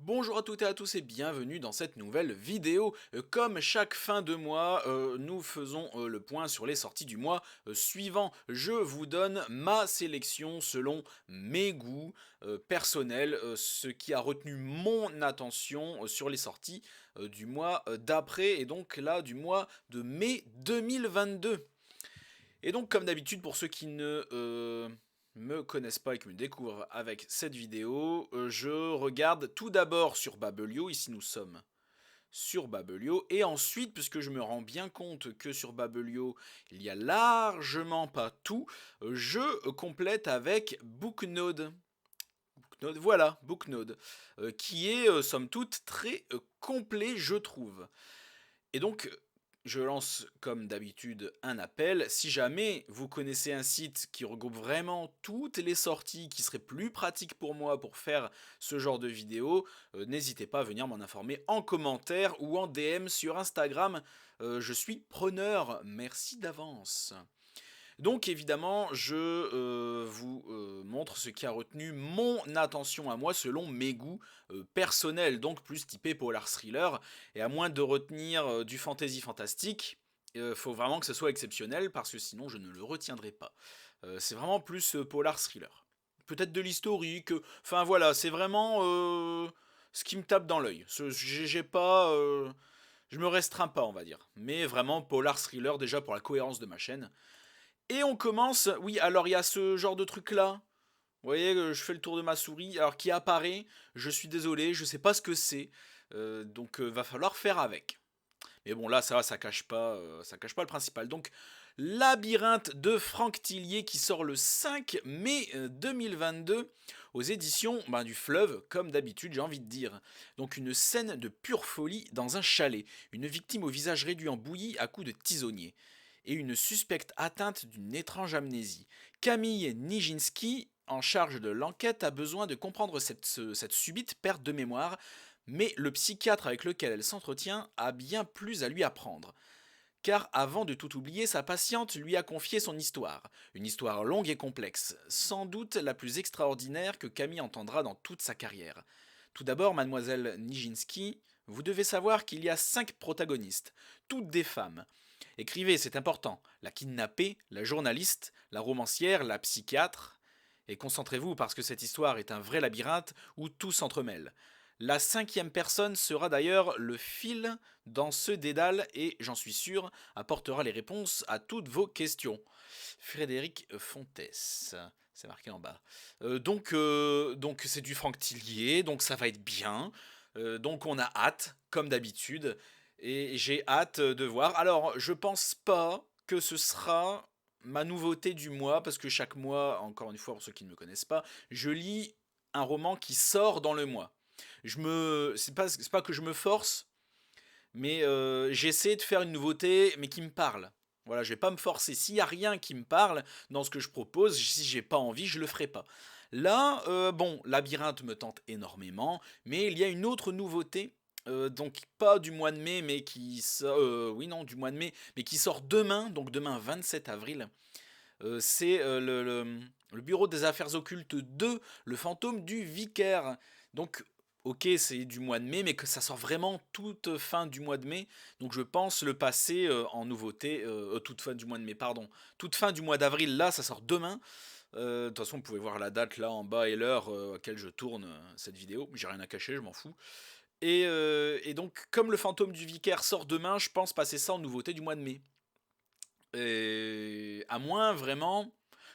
Bonjour à toutes et à tous et bienvenue dans cette nouvelle vidéo. Comme chaque fin de mois, nous faisons le point sur les sorties du mois suivant. Je vous donne ma sélection selon mes goûts personnels, ce qui a retenu mon attention sur les sorties du mois d'après et donc là du mois de mai 2022. Et donc comme d'habitude pour ceux qui ne me connaissent pas et qui me découvrent avec cette vidéo, je regarde tout d'abord sur Babelio, ici nous sommes sur Babelio, et ensuite, puisque je me rends bien compte que sur Babelio, il y a largement pas tout, je complète avec Booknode. Voilà, Booknode, qui est somme toute très complet, je trouve. Et donc, je lance comme d'habitude un appel. Si jamais vous connaissez un site qui regroupe vraiment toutes les sorties, qui serait plus pratique pour moi pour faire ce genre de vidéo, n'hésitez pas à venir m'en informer en commentaire ou en DM sur Instagram. Je suis preneur. Merci d'avance. Donc évidemment, je vous montre ce qui a retenu mon attention à moi selon mes goûts personnels, donc plus typé polar thriller. Et à moins de retenir du fantasy fantastique, il faut vraiment que ce soit exceptionnel parce que sinon je ne le retiendrai pas. C'est vraiment plus polar thriller. Peut-être de l'historique, enfin voilà, c'est vraiment ce qui me tape dans l'œil. J'ai pas, je me restreins pas, on va dire. Mais vraiment polar thriller déjà pour la cohérence de ma chaîne. Et on commence, oui, alors il y a ce genre de truc là. Vous voyez, je fais le tour de ma souris, alors qui apparaît, je suis désolé, je sais pas ce que c'est, donc va falloir faire avec. Mais bon là ça va, ça cache pas le principal. Donc Labyrinthe de Franck Tillier qui sort le 5 mai 2022 aux éditions du Fleuve, comme d'habitude j'ai envie de dire. Donc une scène de pure folie dans un chalet, une victime au visage réduit en bouillie à coups de tisonnier et une suspecte atteinte d'une étrange amnésie. Camille Nijinsky, en charge de l'enquête, a besoin de comprendre cette subite perte de mémoire, mais le psychiatre avec lequel elle s'entretient a bien plus à lui apprendre. Car avant de tout oublier, sa patiente lui a confié son histoire. Une histoire longue et complexe, sans doute la plus extraordinaire que Camille entendra dans toute sa carrière. Tout d'abord, mademoiselle Nijinsky, vous devez savoir qu'il y a 5 protagonistes, toutes des femmes. Écrivez, c'est important. La kidnappée, la journaliste, la romancière, la psychiatre. Et concentrez-vous parce que cette histoire est un vrai labyrinthe où tout s'entremêle. La 5e personne sera d'ailleurs le fil dans ce dédale et, j'en suis sûr, apportera les réponses à toutes vos questions. Frédéric Fontès, c'est marqué en bas. Donc c'est du Franck Tillier, donc ça va être bien. Donc on a hâte, comme d'habitude, et j'ai hâte de voir. Alors je pense pas que ce sera ma nouveauté du mois, parce que chaque mois, encore une fois pour ceux qui ne me connaissent pas, je lis un roman qui sort dans le mois. C'est pas que je me force, mais j'essaie de faire une nouveauté, mais qui me parle. Voilà, je vais pas me forcer. S'il y a rien qui me parle dans ce que je propose, si j'ai pas envie, je le ferai pas. Là, bon, Labyrinthe me tente énormément, mais il y a une autre nouveauté. Donc pas du mois de mai, mais qui sort, oui non du mois de mai, mais qui sort demain, donc demain 27 avril. C'est le Bureau des Affaires Occultes 2, le fantôme du vicaire. Donc, ok, c'est du mois de mai, mais que ça sort vraiment toute fin du mois de mai. Donc, je pense le passer en nouveauté, toute fin du mois de mai, pardon. Toute fin du mois d'avril, là, ça sort demain. De toute façon, vous pouvez voir la date là en bas et l'heure à laquelle je tourne cette vidéo. J'ai rien à cacher, je m'en fous. Et donc, comme le fantôme du vicaire sort demain, je pense passer ça en nouveauté du mois de mai. Et à moins vraiment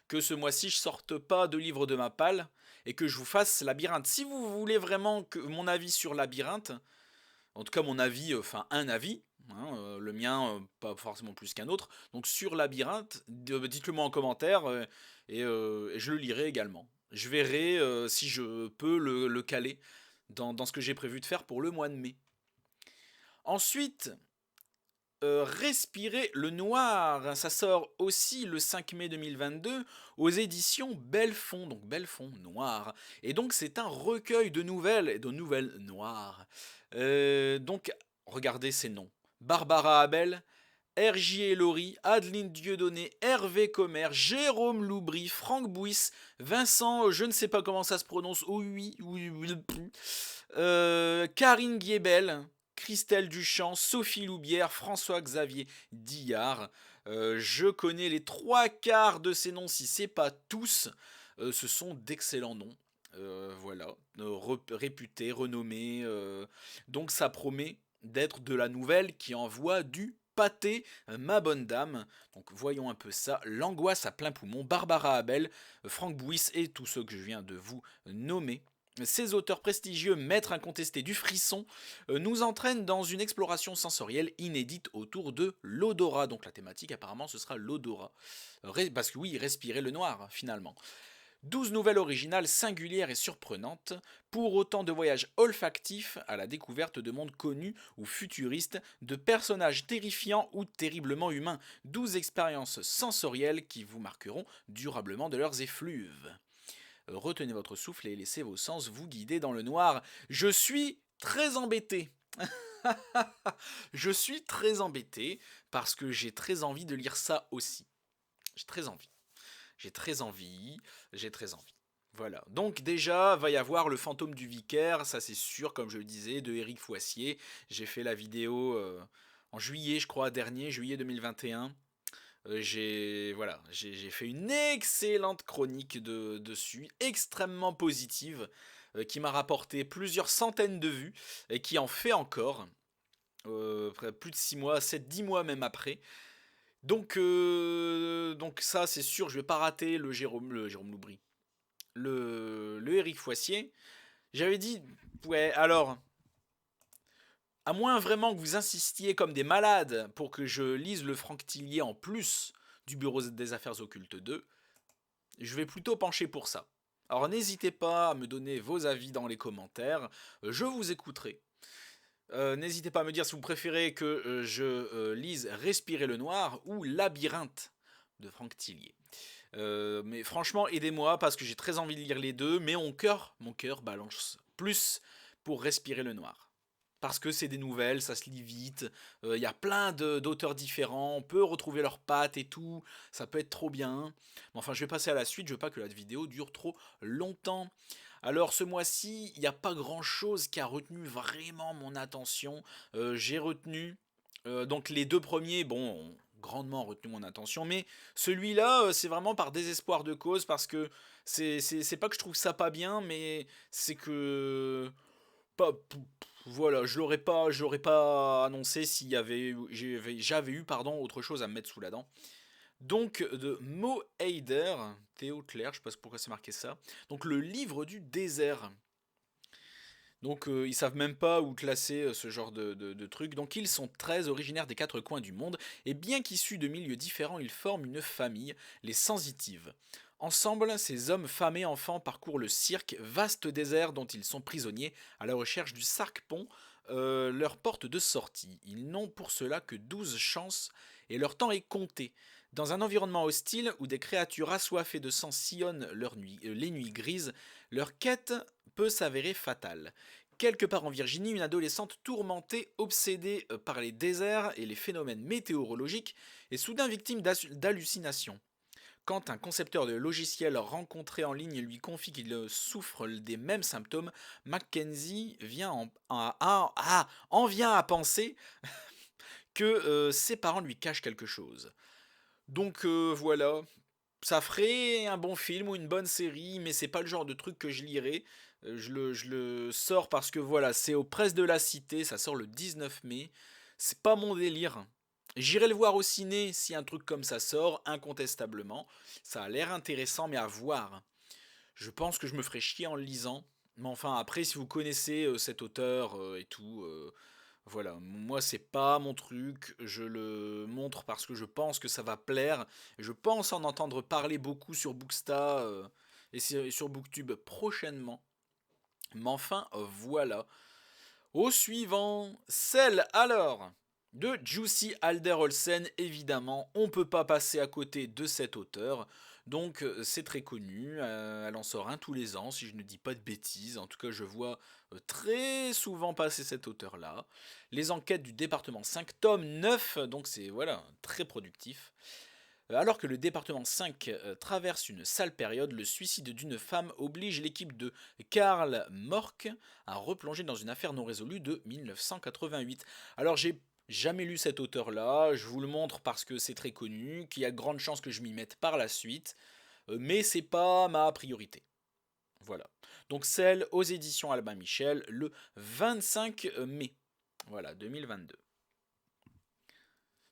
que ce mois-ci je sorte pas de livre de ma palle et que je vous fasse Labyrinthe. Si vous voulez vraiment que mon avis sur Labyrinthe, en tout cas mon avis, enfin un avis, hein, le mien pas forcément plus qu'un autre, donc sur Labyrinthe, dites-le moi en commentaire et je le lirai également. Je verrai si je peux le caler dans ce que j'ai prévu de faire pour le mois de mai. Ensuite, Respirer le noir, ça sort aussi le 5 mai 2022 aux éditions Belfond, donc Belfond Noir. Et donc c'est un recueil de nouvelles et de nouvelles noires. Donc regardez ces noms. Barbara Abel, R.J. Laurie, Adeline Dieudonné, Hervé Comer, Jérôme Loubry, Franck Bouys, Vincent, je ne sais pas comment ça se prononce, oui, oui, oui, Karine Guébel, Christelle Duchamp, Sophie Loubière, François-Xavier Dillard. Je connais les 3 quarts de ces noms, si c'est pas tous. Ce sont d'excellents noms. Voilà, réputés, renommés. Donc ça promet d'être de la nouvelle qui envoie du pâté, ma bonne dame. Donc voyons un peu ça. L'angoisse à plein poumon, Barbara Abel, Franck Bouis et tous ceux que je viens de vous nommer. Ces auteurs prestigieux, maîtres incontestés du frisson, nous entraînent dans une exploration sensorielle inédite autour de l'odorat. Donc la thématique apparemment ce sera l'odorat. Parce que oui, respirer le noir finalement. 12 nouvelles originales, singulières et surprenantes, pour autant de voyages olfactifs à la découverte de mondes connus ou futuristes, de personnages terrifiants ou terriblement humains. 12 expériences sensorielles qui vous marqueront durablement de leurs effluves. Retenez votre souffle et laissez vos sens vous guider dans le noir. Je suis très embêté. Je suis très embêté parce que j'ai très envie de lire ça aussi. J'ai très envie. J'ai très envie. J'ai très envie. Voilà. Donc déjà, va y avoir le fantôme du vicaire, ça c'est sûr, comme je le disais, de Éric Foissier. J'ai fait la vidéo en juillet, je crois, dernier, juillet 2021. J'ai fait une excellente chronique dessus, extrêmement positive, qui m'a rapporté plusieurs centaines de vues et qui en fait encore plus de 6 mois, 7-10 mois même après. Donc ça c'est sûr, je vais pas rater le Jérôme Loubry, le Éric Foissier. J'avais dit, ouais, alors, à moins vraiment que vous insistiez comme des malades pour que je lise le Franck Tillier en plus du Bureau des Affaires Occultes 2, je vais plutôt pencher pour ça. Alors n'hésitez pas à me donner vos avis dans les commentaires, je vous écouterai. N'hésitez pas à me dire si vous préférez que je lise Respirer le noir ou Labyrinthe de Franck Tillier. Mais franchement, aidez-moi parce que j'ai très envie de lire les deux, mais mon cœur balance plus pour Respirer le noir. Parce que c'est des nouvelles, ça se lit vite, il y a plein d'auteurs différents, on peut retrouver leurs pattes et tout, ça peut être trop bien. Mais enfin, je vais passer à la suite, je veux pas que la vidéo dure trop longtemps. Alors ce mois-ci, il n'y a pas grand-chose qui a retenu vraiment mon attention. J'ai retenu, donc les 2 premiers, bon, ont grandement retenu mon attention, mais celui-là, c'est vraiment par désespoir de cause, parce que c'est pas que je trouve ça pas bien, mais c'est que pas, voilà, je l'aurais pas annoncé s'il y avait, j'avais eu pardon autre chose à me mettre sous la dent. Donc de Mo Heider, Théo Claire, je sais pas pourquoi c'est marqué ça. Donc le livre du désert. Donc ils savent même pas où classer ce genre de trucs. Donc ils sont 13, originaires des 4 coins du monde, et bien qu'issus de milieux différents, ils forment une famille, les sensitives. Ensemble, ces hommes, femmes et enfants parcourent le cirque, vaste désert dont ils sont prisonniers, à la recherche du Sark-Pont, leur porte de sortie. Ils n'ont pour cela que 12 chances, et leur temps est compté. Dans un environnement hostile où des créatures assoiffées de sang sillonnent les nuits grises, leur quête peut s'avérer fatale. Quelque part en Virginie, une adolescente tourmentée, obsédée par les déserts et les phénomènes météorologiques, est soudain victime d'hallucinations. Quand un concepteur de logiciel rencontré en ligne lui confie qu'il souffre des mêmes symptômes, Mackenzie en vient à penser que ses parents lui cachent quelque chose. Donc voilà, ça ferait un bon film ou une bonne série, mais c'est pas le genre de truc que je lirais. Je le sors parce que voilà, c'est aux presses de la Cité, ça sort le 19 mai. C'est pas mon délire. J'irai le voir au ciné si un truc comme ça sort, incontestablement. Ça a l'air intéressant, mais à voir. Je pense que je me ferai chier en le lisant. Mais enfin, après, si vous connaissez cet auteur et tout, voilà, moi c'est pas mon truc, je le montre parce que je pense que ça va plaire. Je pense en entendre parler beaucoup sur Booksta et sur Booktube prochainement. Mais enfin, voilà. Au suivant, celle alors de Jussi Alder Olsen, évidemment, on peut pas passer à côté de cet auteur. Donc c'est très connu, elle en sort un tous les ans si je ne dis pas de bêtises, en tout cas je vois très souvent passer cet auteur-là. Les enquêtes du département 5 tomes 9, donc c'est voilà, très productif. Alors que le département 5 traverse une sale période, le suicide d'une femme oblige l'équipe de Karl Mork à replonger dans une affaire non résolue de 1988. Alors j'ai jamais lu cet auteur-là, je vous le montre parce que c'est très connu, qu'il y a de grandes chances que je m'y mette par la suite, mais c'est pas ma priorité. Voilà. Donc celle aux éditions Albin Michel le 25 mai. Voilà, 2022.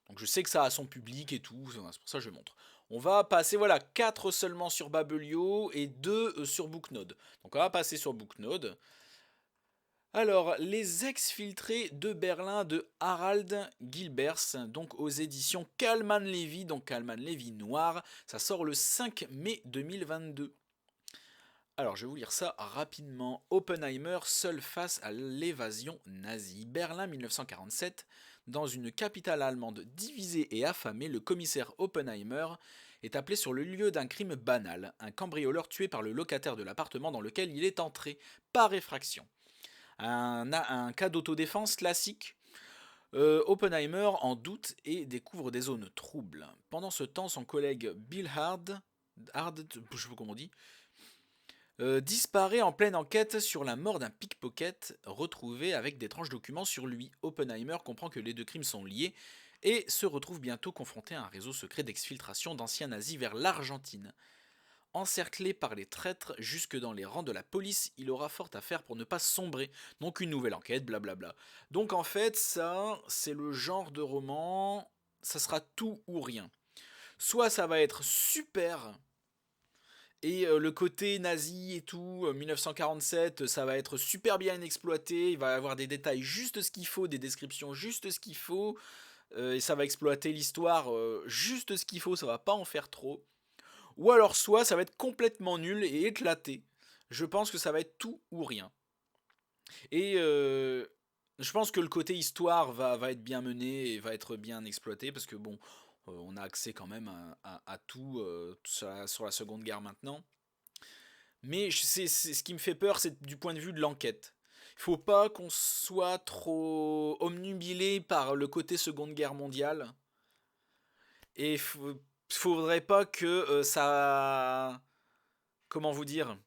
Donc je sais que ça a son public et tout, c'est pour ça que je montre. On va passer, voilà, 4 seulement sur Babelio et 2 sur Booknode. Donc on va passer sur Booknode. Alors, Les Exfiltrés de Berlin de Harald Gilbers, donc aux éditions Kalman Levy, donc Kalman Levy Noir. Ça sort le 5 mai 2022. Alors, je vais vous lire ça rapidement. Oppenheimer, seul face à l'évasion nazie. Berlin 1947. Dans une capitale allemande divisée et affamée, le commissaire Oppenheimer est appelé sur le lieu d'un crime banal. Un cambrioleur tué par le locataire de l'appartement dans lequel il est entré, par effraction. Un cas d'autodéfense classique. Oppenheimer en doute et découvre des zones troubles. Pendant ce temps, son collègue Bill je sais pas comment on dit, disparaît en pleine enquête sur la mort d'un pickpocket retrouvé avec d'étranges documents sur lui. Oppenheimer comprend que les deux crimes sont liés et se retrouve bientôt confronté à un réseau secret d'exfiltration d'anciens nazis vers l'Argentine. Encerclé par les traîtres jusque dans les rangs de la police, il aura fort à faire pour ne pas sombrer. Donc une nouvelle enquête, blablabla. Donc en fait, ça, c'est le genre de roman, ça sera tout ou rien. Soit ça va être super, et le côté nazi et tout, 1947, ça va être super bien exploité, il va y avoir des détails juste ce qu'il faut, des descriptions juste ce qu'il faut, et ça va exploiter l'histoire juste ce qu'il faut, ça va pas en faire trop. Ou alors soit ça va être complètement nul et éclaté. Je pense que ça va être tout ou rien. Et je pense que le côté histoire va être bien mené et va être bien exploité parce que bon, on a accès quand même à tout sur la Seconde Guerre maintenant. Mais ce qui me fait peur, c'est du point de vue de l'enquête. Il faut pas qu'on soit trop omnubilé par le côté Seconde Guerre mondiale. Et faudrait pas que ça... Comment vous dire?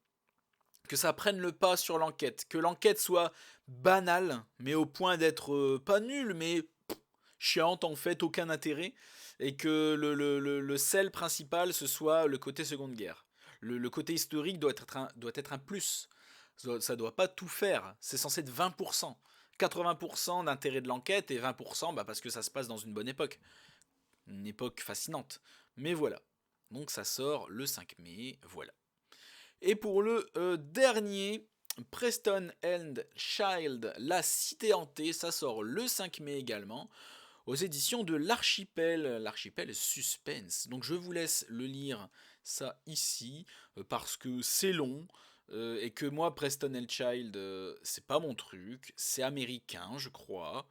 Que ça prenne le pas sur l'enquête. Que l'enquête soit banale, mais au point d'être pas nulle, mais chiante en fait, aucun intérêt. Et que le sel principal, ce soit le côté Seconde Guerre. Le côté historique doit être un plus. Ça doit pas tout faire. C'est censé être 20%. 80% d'intérêt de l'enquête et 20% bah, parce que ça se passe dans une bonne époque. Une époque fascinante. Mais voilà. Donc ça sort le 5 mai. Voilà. Et pour le dernier, Preston and Child, La Cité Hantée, ça sort le 5 mai également, aux éditions de l'Archipel. L'Archipel Suspense. Donc je vous laisse le lire ça ici, parce que c'est long, et que moi, Preston and Child, c'est pas mon truc, c'est américain, je crois.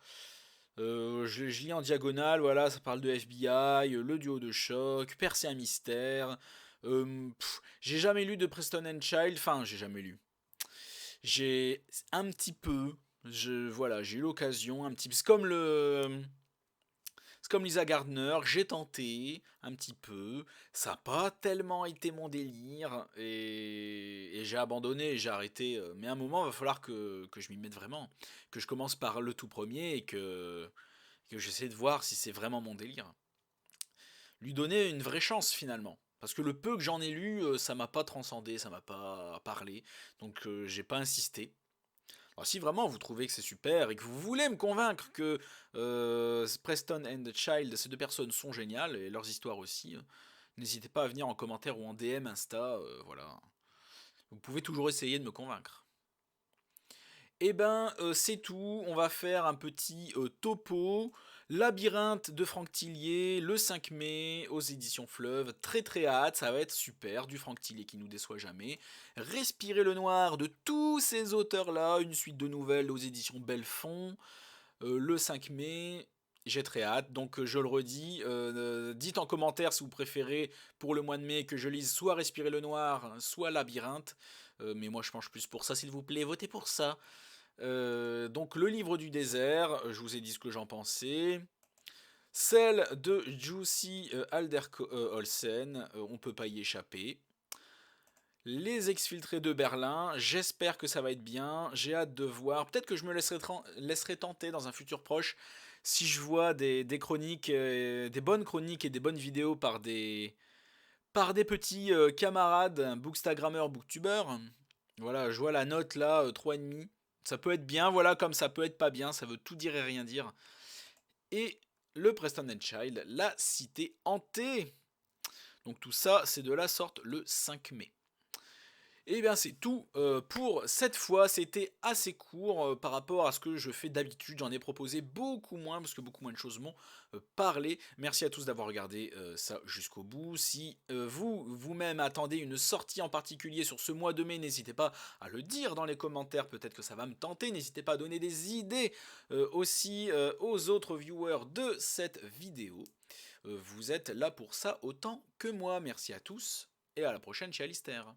Je lis en diagonale, voilà, ça parle de FBI, le duo de choc, percer un mystère. J'ai jamais lu de Preston and Child, enfin, j'ai jamais lu. J'ai un petit peu, voilà, j'ai eu l'occasion, un petit peu. C'est comme Lisa Gardner, j'ai tenté un petit peu, ça n'a pas tellement été mon délire et j'ai abandonné, j'ai arrêté. Mais à un moment, il va falloir que je m'y mette vraiment, que je commence par le tout premier et que j'essaie de voir si c'est vraiment mon délire. Lui donner une vraie chance finalement. Parce que le peu que j'en ai lu, ça m'a pas transcendé, ça m'a pas parlé, donc j'ai pas insisté. Alors, si vraiment vous trouvez que c'est super et que vous voulez me convaincre que Preston and the Child, ces deux personnes sont géniales et leurs histoires aussi, n'hésitez pas à venir en commentaire ou en DM Insta, voilà. Vous pouvez toujours essayer de me convaincre. Eh ben, c'est tout. On va faire un petit topo. Labyrinthe de Franck Tillier, le 5 mai, aux éditions Fleuve. Très très hâte, ça va être super. Du Franck Tillier qui nous déçoit jamais. Respirer le noir de tous ces auteurs-là. Une suite de nouvelles aux éditions Belfond. Le 5 mai. J'ai très hâte, donc je le redis, dites en commentaire si vous préférez pour le mois de mai que je lise soit Respirer le Noir, soit Labyrinthe. Mais moi je penche plus pour ça, s'il vous plaît, votez pour ça. Donc le livre du désert, je vous ai dit ce que j'en pensais. Celle de Jussi Olsen, on peut pas y échapper. Les exfiltrés de Berlin, j'espère que ça va être bien, j'ai hâte de voir. Peut-être que je me laisserai tenter dans un futur proche si je vois des chroniques, des bonnes chroniques et des bonnes vidéos par des petits camarades, bookstagrammeurs, booktubeurs. Voilà, je vois la note là, 3,5. Ça peut être bien, voilà, comme ça peut être pas bien, ça veut tout dire et rien dire. Et le Preston and Child, la cité hantée. Donc tout ça, c'est de la sorte le 5 mai. Et bien c'est tout pour cette fois, c'était assez court par rapport à ce que je fais d'habitude, j'en ai proposé beaucoup moins parce que beaucoup moins de choses m'ont parlé. Merci à tous d'avoir regardé ça jusqu'au bout. Si vous-même attendez une sortie en particulier sur ce mois de mai, n'hésitez pas à le dire dans les commentaires, peut-être que ça va me tenter. N'hésitez pas à donner des idées aussi aux autres viewers de cette vidéo. Vous êtes là pour ça autant que moi. Merci à tous et à la prochaine chez Alistair.